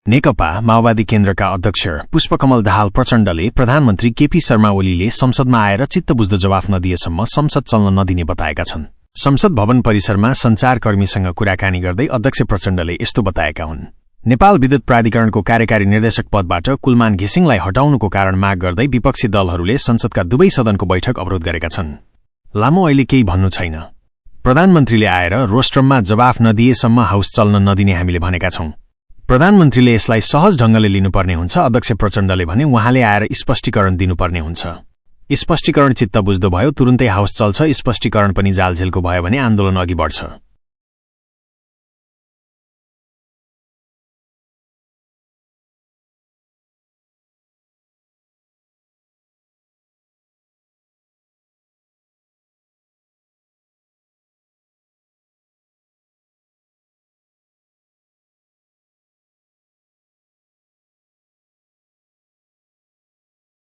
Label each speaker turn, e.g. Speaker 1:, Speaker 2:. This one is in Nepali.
Speaker 1: नेकपा माओवादी केन्द्रका अध्यक्ष पुष्पकमल दाहाल प्रचण्डले प्रधानमन्त्री केपी शर्मा ओलीले संसदमा आएर चित्त बुझ्दो जवाफ नदिएसम्म संसद चल्न नदिने बताएका छन्। संसद भवन परिसरमा सञ्चारकर्मीसँग कुराकानी गर्दै अध्यक्ष प्रचण्डले यस्तो बताएका हुन्। नेपाल विद्युत प्राधिकरणको कार्यकारी निर्देशक पदबाट कुलमान घिसिङलाई हटाउनुको कारण माग गर्दै विपक्षी दलहरूले संसदका दुवै सदनको बैठक अवरोध गरेका छन्। लामो अहिले केही भन्नु छैन। प्रधानमन्त्रीले आएर रोस्ट्रममा जवाफ नदिएसम्म हाउस चल्न नदिने हामीले भनेका छौं। प्रधानमन्त्रीले यसलाई सहज ढंगले लिनुपर्ने हुन्छ। अध्यक्ष प्रचण्डले भने उहाँले आएर स्पष्टीकरण दिनुपर्ने हुन्छ। स्पष्टीकरण चित्त बुझ्दो भयो तुरुन्तै हाउस चल्छ, स्पष्टीकरण पनि जालझेलको भयो भने आन्दोलन अघि बढ्छ।